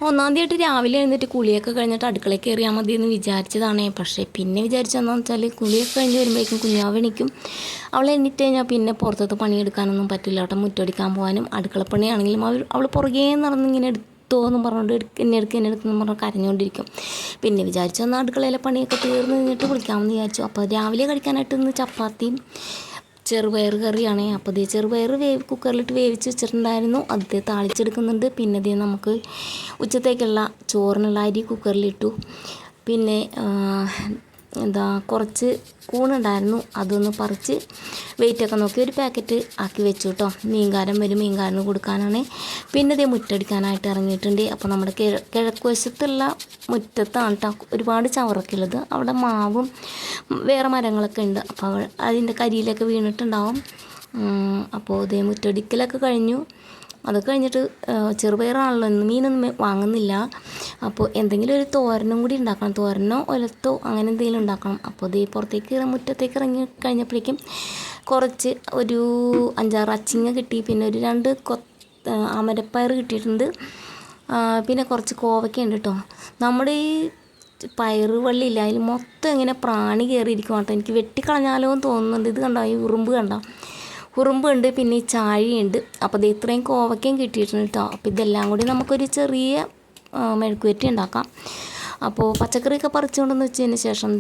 ഒന്നാം തീയതി രാവിലെ എഴുന്നേറ്റ് കുളിയൊക്കെ കഴിഞ്ഞിട്ട് അടുക്കളയിൽ കയറിയാൽ മതി എന്ന് വിചാരിച്ചതാണ്. പക്ഷേ പിന്നെ വിചാരിച്ചതെന്ന് വെച്ചാൽ കുളിയൊക്കെ കഴിഞ്ഞ് വരുമ്പോഴേക്കും കുഞ്ഞാവ് എണീക്കും. അവൾ എണീറ്റ് കഴിഞ്ഞാൽ പിന്നെ പുറത്തത്തെ പണിയെടുക്കാനൊന്നും പറ്റില്ല കേട്ടോ. മുറ്റടിക്കാൻ പോകാനും അടുക്കളപ്പണിയാണെങ്കിലും അവൾ പുറകേ നടന്നിങ്ങനെ എടുത്തോന്നും പറഞ്ഞുകൊണ്ട് എന്നെ എടുക്കുമെന്ന് പറഞ്ഞ് കരഞ്ഞുകൊണ്ടിരിക്കും. പിന്നെ വിചാരിച്ചു എന്നാൽ അടുക്കളയിലെ പണിയൊക്കെ തീർന്ന് കഴിഞ്ഞിട്ട് വിളിക്കാമെന്ന് വിചാരിച്ചു. അപ്പോൾ രാവിലെ കഴിക്കാനായിട്ട് ഇന്ന് ചപ്പാത്തിയും ചെറുപയർ കറിയാണ്. അപ്പോൾ ഇതേ ചെറുപയർ കുക്കറിലിട്ട് വേവിച്ച് വെച്ചിട്ടുണ്ടായിരുന്നു. അത് താളിച്ചെടുക്കുന്നുണ്ട്. പിന്നെ ഇതേ നമുക്ക് ഉച്ചത്തേക്കുള്ള ചോറിനുള്ള അരി കുക്കറിലിട്ടു. പിന്നെ കുറച്ച് കൂണുണ്ടായിരുന്നു, അതൊന്ന് പറിച്ച് വെയിറ്റൊക്കെ നോക്കി ഒരു പാക്കറ്റ് ആക്കി വെച്ചു കേട്ടോ. മീൻകാരൻ വരും, മീൻകാരന് കൊടുക്കാനാണ്. പിന്നെ ഇതേ മുറ്റടിക്കാനായിട്ട് ഇറങ്ങിയിട്ടുണ്ട്. അപ്പോൾ നമ്മുടെ കിഴക്ക് വശത്തുള്ള മുറ്റത്താണ് കേട്ടോ ഒരുപാട് ചവറൊക്കെ ഉള്ളത്. അവിടെ മാവും വേറെ മരങ്ങളൊക്കെ ഉണ്ട്. അപ്പോൾ അതിൻ്റെ കരിയിലൊക്കെ വീണിട്ടുണ്ടാവും. അപ്പോൾ ഇതേ മുറ്റടിക്കലൊക്കെ കഴിഞ്ഞു. അത് കഴിഞ്ഞിട്ട് ചെറുപയറാണല്ലോ, ഇന്ന് മീനൊന്നും വാങ്ങുന്നില്ല. അപ്പോൾ എന്തെങ്കിലും ഒരു തോരനും കൂടി ഉണ്ടാക്കണം. തോരനോ ഒലത്തോ അങ്ങനെ എന്തെങ്കിലും ഉണ്ടാക്കണം. അപ്പോൾ ഇതേ പുറത്തേക്ക് മുറ്റത്തേക്ക് ഇറങ്ങി കഴിഞ്ഞപ്പോഴേക്കും കുറച്ച് ഒരു 5-6 അച്ചിങ്ങ കിട്ടി. പിന്നെ ഒരു 2 അമരപ്പയർ കിട്ടിയിട്ടുണ്ട്. പിന്നെ കുറച്ച് കോവയ്ക്കുണ്ട് കേട്ടോ. നമ്മുടെ ഈ പയറുവള്ളിയില്ല, അതിൽ മൊത്തം ഇങ്ങനെ പ്രാണി കയറിയിരിക്കും കേട്ടോ. എനിക്ക് വെട്ടിക്കളഞ്ഞാലോ എന്ന് തോന്നുന്നുണ്ട്. ഇത് കണ്ടോ, ഈ ഉറുമ്പുണ്ട്, പിന്നെ ഈ ചാഴിയുണ്ട്. അപ്പോൾ ഇത് ഇത്രയും കോവയ്ക്കും കിട്ടിയിട്ടുണ്ട് കേട്ടോ. അപ്പോൾ ഇതെല്ലാം കൂടി നമുക്കൊരു ചെറിയ മെഴുക്കുവരട്ടി ഉണ്ടാക്കാം. അപ്പോൾ പച്ചക്കറിയൊക്കെ പറിച്ചുകൊണ്ടെന്ന് വെച്ചതിന് ശേഷം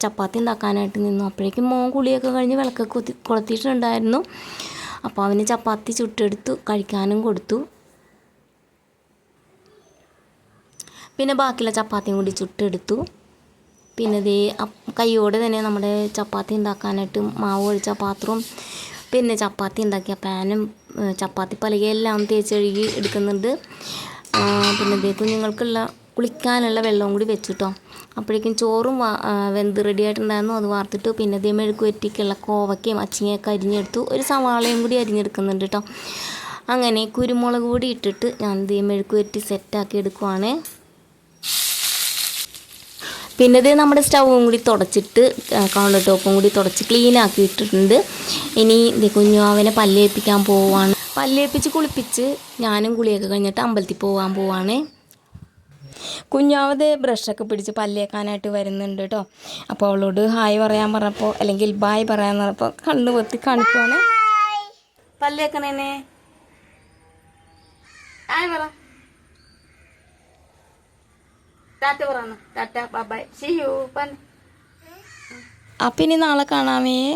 ചപ്പാത്തി ഉണ്ടാക്കാനായിട്ട് നിന്നു. അപ്പോഴേക്കും മോൻ കുളിയൊക്കെ കഴിഞ്ഞ് വിളക്കൊക്കെ കൊളുത്തിയിട്ടുണ്ടായിരുന്നു. അപ്പോൾ അവന് ചപ്പാത്തി ചുട്ടെടുത്തു, കഴിക്കാനും കൊടുത്തു. പിന്നെ ബാക്കിയുള്ള ചപ്പാത്തിയും കൂടി ചുട്ടെടുത്തു. പിന്നെ കൈയോടെ തന്നെ നമ്മുടെ ചപ്പാത്തി ഉണ്ടാക്കാനായിട്ട് മാവ് ഒഴിച്ച പാത്രവും പിന്നെ ചപ്പാത്തി ഉണ്ടാക്കിയ പാനും ചപ്പാത്തി പലകയെല്ലാം തേച്ചഴുകി എടുക്കുന്നുണ്ട്. പിന്നെ കുഞ്ഞുങ്ങൾക്കുള്ള കുളിക്കാനുള്ള വെള്ളവും കൂടി വെച്ചു കേട്ടോ. അപ്പോഴേക്കും ചോറും വെന്ത് റെഡി ആയിട്ടുണ്ടായിരുന്നു, അത് വാർത്തിട്ടു. പിന്നെ മെഴുക്കുവരട്ടിക്കുള്ള കോവയ്ക്കയും അച്ചിങ്ങയൊക്കെ അരിഞ്ഞെടുത്തു. ഒരു സവാളയും കൂടി അരിഞ്ഞെടുക്കുന്നുണ്ട് കേട്ടോ. അങ്ങനെ കുരുമുളക് പൊടി ഇട്ടിട്ട് ഞാൻ മെഴുക്കുവരട്ടി സെറ്റാക്കി എടുക്കുവാണ്. പിന്നെ നമ്മുടെ സ്റ്റൗവും കൂടി തുടച്ചിട്ട് കൗണ്ടർ ടോപ്പും കൂടി തുടച്ച് ക്ലീനാക്കി ഇട്ടിട്ടുണ്ട്. ഇനി കുഞ്ഞുവാവനെ പല്ലേൽപ്പിക്കാൻ പോവാണ്. പല്ലേൽപ്പിച്ച് കുളിപ്പിച്ച് ഞാനും കുളിയൊക്കെ കഴിഞ്ഞിട്ട് അമ്പലത്തിൽ പോകാൻ പോവാണ്. കുഞ്ഞാവത് ബ്രഷൊക്കെ പിടിച്ച് പല്ലേക്കാനായിട്ട് വരുന്നുണ്ട് കേട്ടോ. അപ്പോൾ അവളോട് ഹായ് പറയാൻ പറഞ്ഞപ്പോൾ, അല്ലെങ്കിൽ ബായ് പറയാൻ പറഞ്ഞപ്പോൾ കണ്ണു പൊത്തി കാണിക്കുവാണ്. പല്ലേക്കണേനെ ഹായ് പറ, ടാറ്റ പറ, ടാറ്റ ബൈ സീ യു. അപ്പം ഇനി നാളെ കാണാമേ.